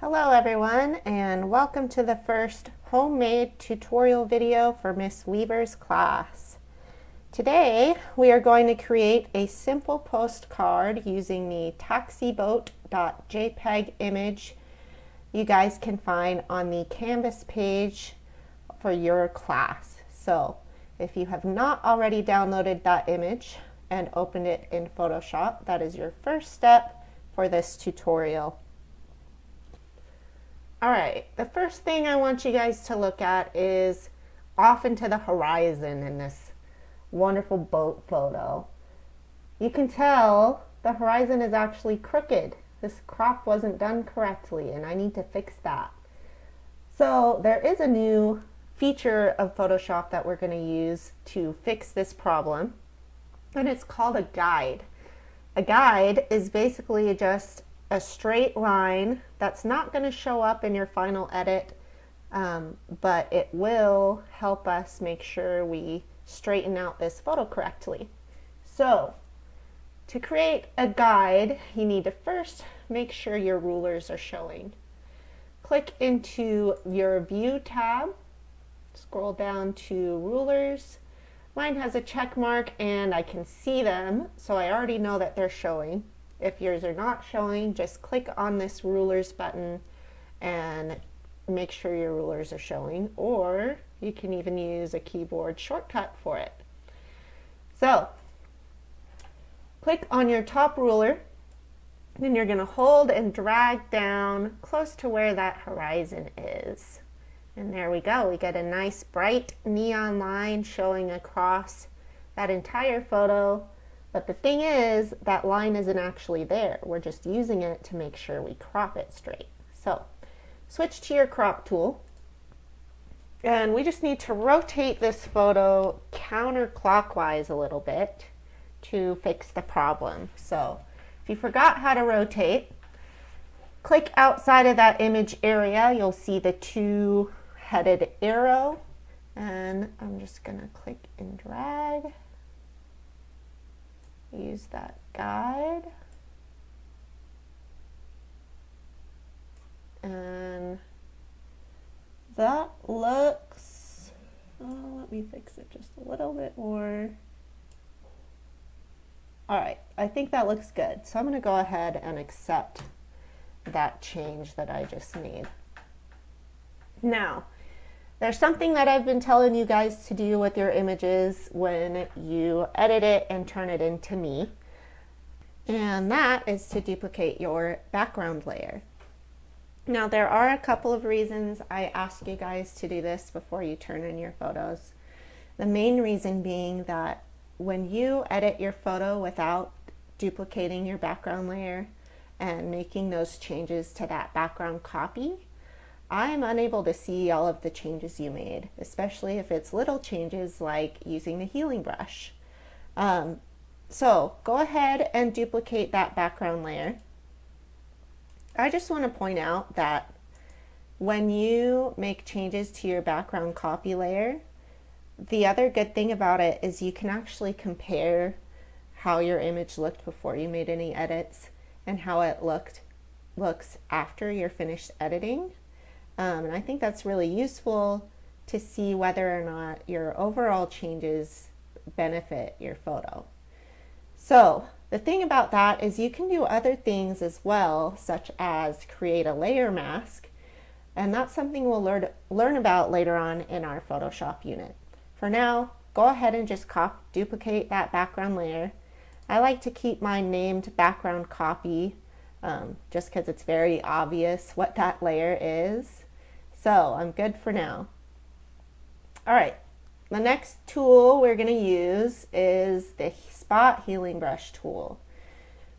Hello everyone, and welcome to the first homemade tutorial video for Miss Weaver's class. Today we are going to create a simple postcard using the taxiboat.jpg image you guys can find on the Canvas page for your class. So if you have not already downloaded that image and opened it in Photoshop, that is your first step for this tutorial. Alright, the first thing I want you guys to look at is off into the horizon in this wonderful boat photo. You can tell the horizon is actually crooked. This crop wasn't done correctly and I need to fix that. So there is a new feature of Photoshop that we're going to use to fix this problem, and it's called a guide. A guide is basically just a straight line that's not going to show up in your final edit, but it will help us make sure we straighten out this photo correctly. So to create a guide, you need to first make sure your rulers are showing. Click into your View tab, scroll down to Rulers. Mine has a check mark and I can see them, so I already know that they're showing. If yours are not showing, just click on this Rulers button and make sure your rulers are showing, or you can even use a keyboard shortcut for it. So click on your top ruler, and you're going to hold and drag down close to where that horizon is. And there we go. We get a nice bright neon line showing across that entire photo. But the thing is, that line isn't actually there. We're just using it to make sure we crop it straight. So switch to your crop tool. And we just need to rotate this photo counterclockwise a little bit to fix the problem. So if you forgot how to rotate, click outside of that image area. You'll see the two-headed arrow. And I'm just going to click and drag. Use that guide, and that looks, let me fix it just a little bit more. Alright, I think that looks good, so I'm going to go ahead and accept that change that I just made. Now, there's something that I've been telling you guys to do with your images when you edit it and turn it into me, and that is to duplicate your background layer. Now, there are a couple of reasons I ask you guys to do this before you turn in your photos. The main reason being that when you edit your photo without duplicating your background layer and making those changes to that background copy, I am unable to see all of the changes you made, especially if it's little changes like using the healing brush. So go ahead and duplicate that background layer. I just want to point out that when you make changes to your background copy layer, the other good thing about it is you can actually compare how your image looked before you made any edits and how it looks after you're finished editing. And I think that's really useful to see whether or not your overall changes benefit your photo. So the thing about that is you can do other things as well, such as create a layer mask, and that's something we'll learn about later on in our Photoshop unit. For now, go ahead and just duplicate that background layer. I like to keep mine named background copy, just because it's very obvious what that layer is. So I'm good for now. All right, the next tool we're going to use is the Spot Healing Brush tool.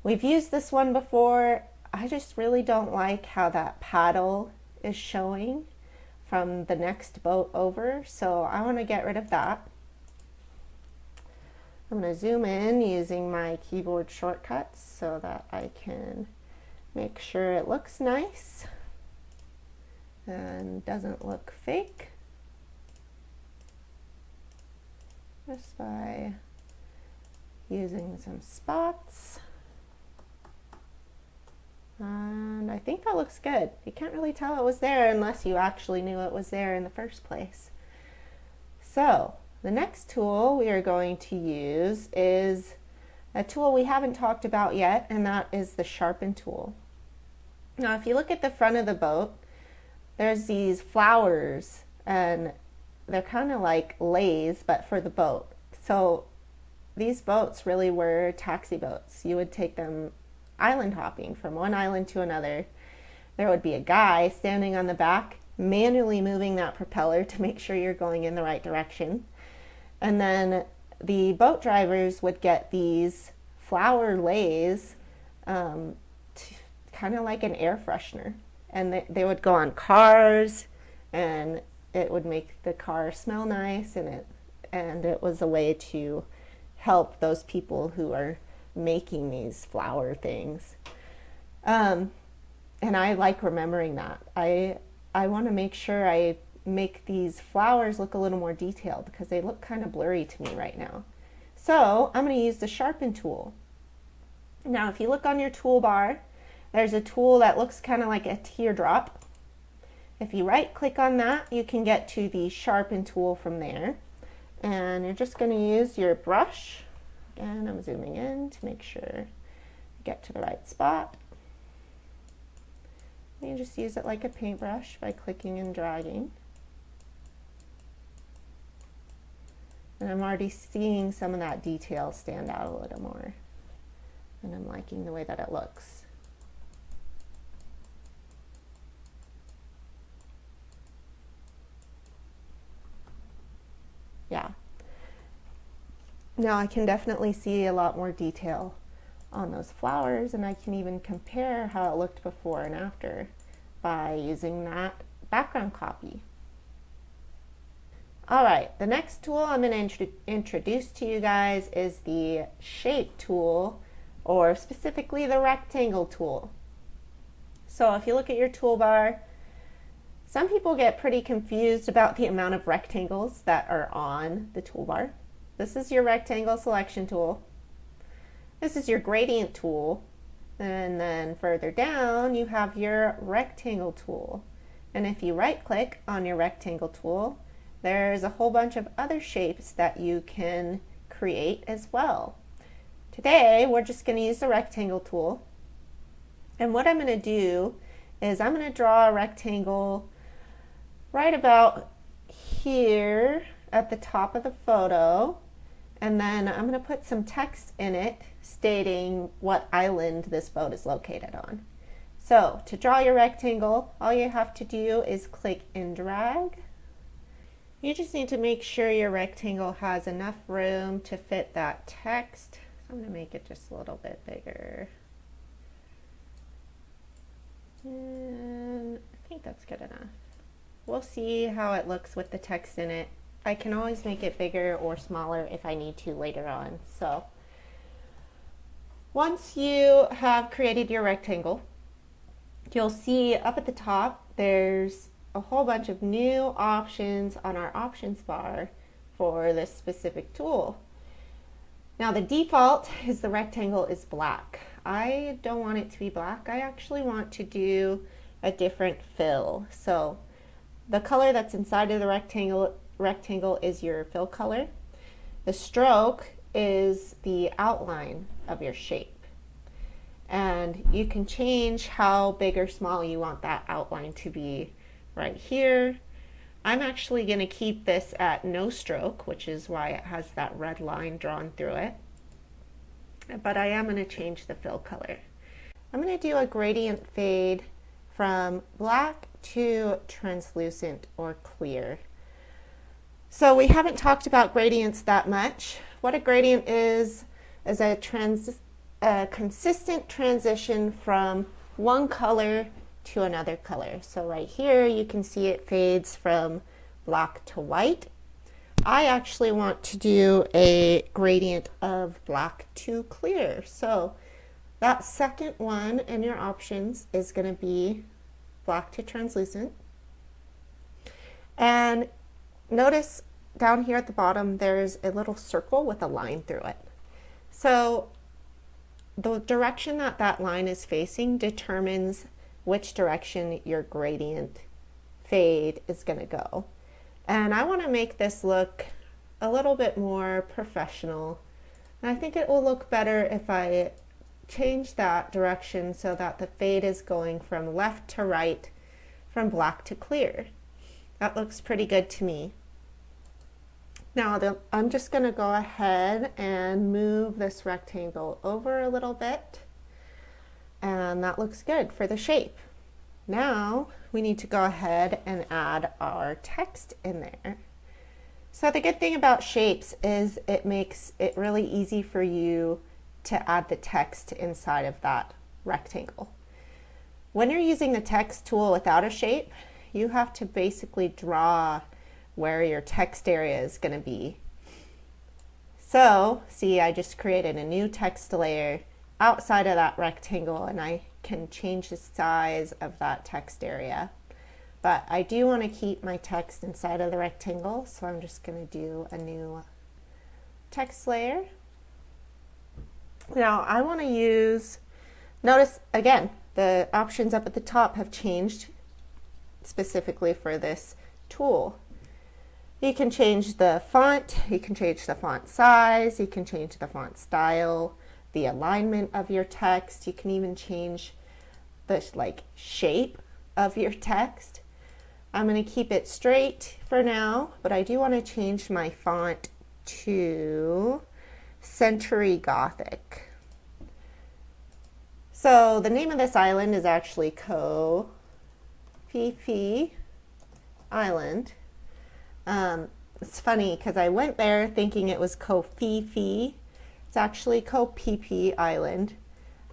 We've used this one before. I just really don't like how that paddle is showing from the next boat over, so I want to get rid of that. I'm going to zoom in using my keyboard shortcuts so that I can make sure it looks nice and doesn't look fake, just by using some spots. And I think that looks good. You can't really tell it was there unless you actually knew it was there in the first place. So the next tool we are going to use is a tool we haven't talked about yet, and that is the Sharpen tool. Now, if you look at the front of the boat, there's these flowers, and they're kind of like leis, but for the boat. So these boats really were taxi boats. You would take them island hopping from one island to another. There would be a guy standing on the back, manually moving that propeller to make sure you're going in the right direction. And then the boat drivers would get these flower leis, kind of like an air freshener. And they would go on cars, and it would make the car smell nice, and it was a way to help those people who are making these flower things. And I like remembering that. I want to make sure I make these flowers look a little more detailed because they look kind of blurry to me right now. So I'm going to use the Sharpen tool. Now, if you look on your toolbar, there's a tool that looks kind of like a teardrop. If you right click on that, you can get to the Sharpen tool from there. And you're just going to use your brush. Again, I'm zooming in to make sure you get to the right spot. You just use it like a paintbrush by clicking and dragging. And I'm already seeing some of that detail stand out a little more. And I'm liking the way that it looks. Yeah. Now I can definitely see a lot more detail on those flowers, and I can even compare how it looked before and after by using that background copy. All right, the next tool I'm going to introduce to you guys is the shape tool, or specifically the rectangle tool. So if you look at your toolbar, some people get pretty confused about the amount of rectangles that are on the toolbar. This is your rectangle selection tool. This is your gradient tool. And then further down, you have your rectangle tool. And if you right click on your rectangle tool, there's a whole bunch of other shapes that you can create as well. Today, we're just going to use the rectangle tool. And what I'm going to do is I'm going to draw a rectangle right about here at the top of the photo. And then I'm going to put some text in it stating what island this boat is located on. So to draw your rectangle, all you have to do is click and drag. You just need to make sure your rectangle has enough room to fit that text. So I'm going to make it just a little bit bigger. And I think that's good enough. We'll see how it looks with the text in it. I can always make it bigger or smaller if I need to later on. So once you have created your rectangle, you'll see up at the top there's a whole bunch of new options on our options bar for this specific tool. Now the default is the rectangle is black. I don't want it to be black. I actually want to do a different fill. So the color that's inside of the rectangle is your fill color. The stroke is the outline of your shape. And you can change how big or small you want that outline to be right here. I'm actually going to keep this at no stroke, which is why it has that red line drawn through it. But I am going to change the fill color. I'm going to do a gradient fade from black to translucent or clear. So we haven't talked about gradients that much. What a gradient is a consistent transition from one color to another color. So right here you can see it fades from black to white. I actually want to do a gradient of black to clear. So that second one in your options is going to be black to translucent. And notice down here at the bottom there's a little circle with a line through it. So the direction that that line is facing determines which direction your gradient fade is going to go. And I want to make this look a little bit more professional. And I think it will look better if I change that direction so that the fade is going from left to right, from black to clear. That looks pretty good to me. Now I'm just going to go ahead and move this rectangle over a little bit, and that looks good for the shape. Now we need to go ahead and add our text in there. So the good thing about shapes is it makes it really easy for you to add the text inside of that rectangle. When you're using the text tool without a shape, you have to basically draw where your text area is going to be. So, see, I just created a new text layer outside of that rectangle, and I can change the size of that text area. But I do want to keep my text inside of the rectangle, so I'm just going to do a new text layer. Now I want to use, notice again, the options up at the top have changed specifically for this tool. You can change the font, you can change the font size, you can change the font style, the alignment of your text, you can even change the shape of your text. I'm going to keep it straight for now, but I do want to change my font to Century Gothic. So the name of this island is actually Ko Fifi Island. It's funny because I went there thinking it was Ko Fifi. It's actually Ko Pipi Island.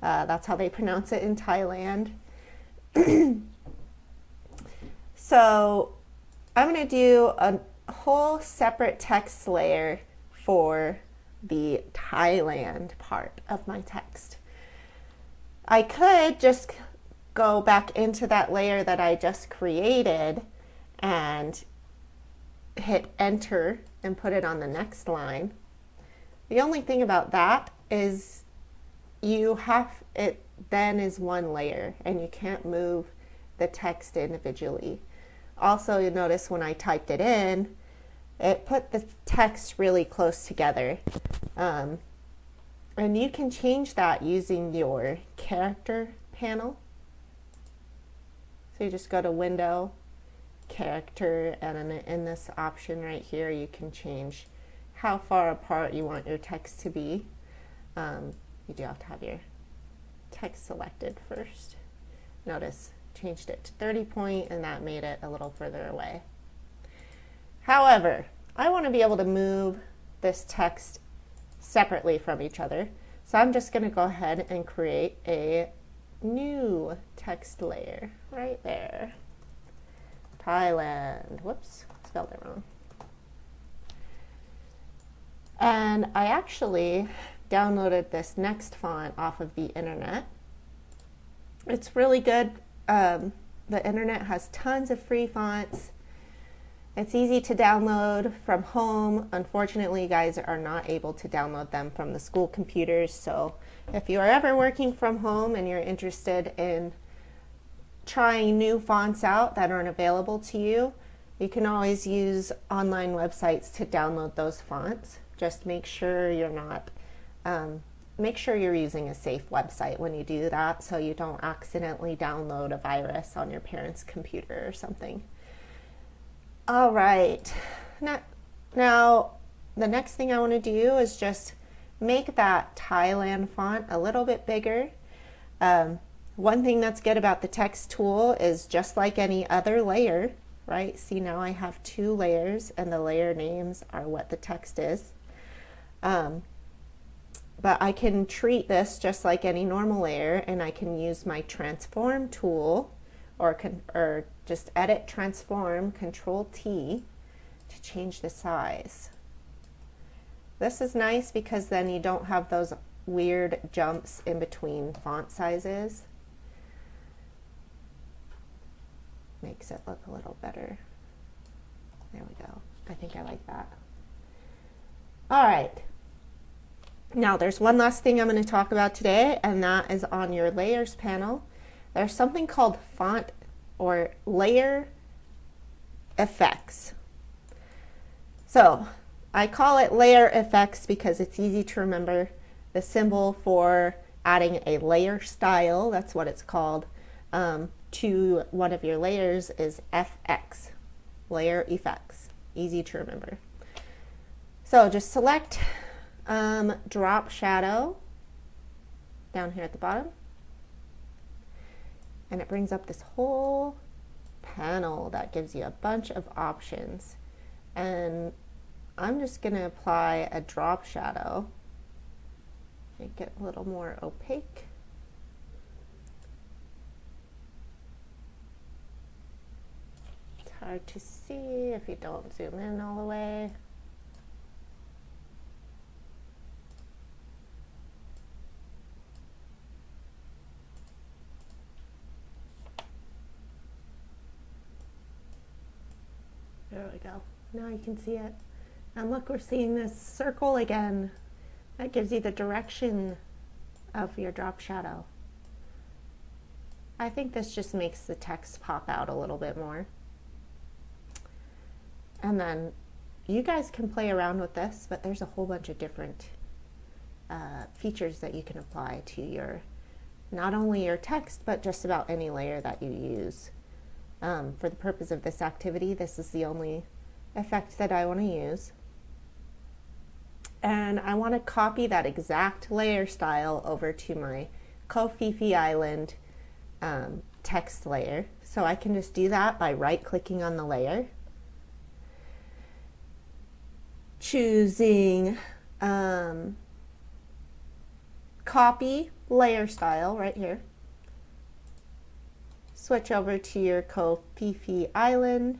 That's how they pronounce it in Thailand. So I'm going to do a whole separate text layer for the Thailand part of my text. I could just go back into that layer that I just created and hit enter and put it on the next line. The only thing about that is you have it then is one layer and you can't move the text individually. Also, you notice when I typed it in, it put the text really close together. And you can change that using your character panel. So you just go to Window, Character, and in this option right here, you can change how far apart you want your text to be. You do have to have your text selected first. Notice, changed it to 30 point, and that made it a little further away. However, I want to be able to move this text separately from each other. So I'm just going to go ahead and create a new text layer right there. Thailand. Whoops, spelled it wrong. And I actually downloaded this next font off of the internet. It's really good. The internet has tons of free fonts. It's easy to download from home. Unfortunately, you guys are not able to download them from the school computers. So if you are ever working from home and you're interested in trying new fonts out that aren't available to you, you can always use online websites to download those fonts. Just make sure you're not, make sure you're using a safe website when you do that so you don't accidentally download a virus on your parents' computer or something. All right, now the next thing I want to do is just make that Thailand font a little bit bigger. One thing that's good about the text tool is just like any other layer, right? See, now I have two layers and the layer names are what the text is. But I can treat this just like any normal layer, and I can use my transform tool or just edit transform, Control T to change the size. This is nice because then you don't have those weird jumps in between font sizes. Makes it look a little better. There we go. I think I like that. All right. Now there's one last thing I'm going to talk about today, and that is on your layers panel. There's something called font or layer effects. So I call it layer effects because it's easy to remember. The symbol for adding a layer style, that's what it's called, to one of your layers is FX, layer effects. Easy to remember. So just select drop shadow down here at the bottom, and it brings up this whole panel that gives you a bunch of options. And I'm just going to apply a drop shadow, make it a little more opaque. It's hard to see if you don't zoom in all the way. There we go. Now you can see it. And look, we're seeing this circle again. That gives you the direction of your drop shadow. I think this just makes the text pop out a little bit more. And then you guys can play around with this, but there's a whole bunch of different features that you can apply to your, not only your text, but just about any layer that you use. For the purpose of this activity, this is the only effect that I want to use. And I want to copy that exact layer style over to my Kofifi Island text layer. So I can just do that by right-clicking on the layer, choosing copy layer style right here. Switch over to your Kofifi Island,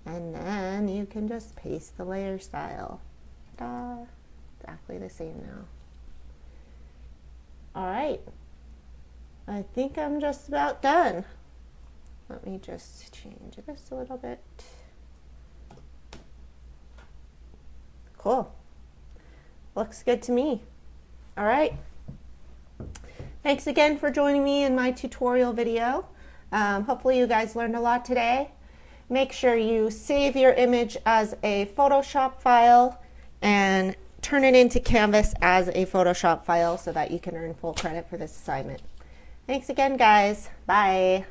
and then you can just paste the layer style. Ta-da. Exactly the same now. All right, I think I'm just about done. Let me just change this a little bit. Cool. Looks good to me. All right. Thanks again for joining me in my tutorial video. Hopefully you guys learned a lot today. Make sure you save your image as a Photoshop file and turn it into Canvas as a Photoshop file so that you can earn full credit for this assignment. Thanks again, guys. Bye.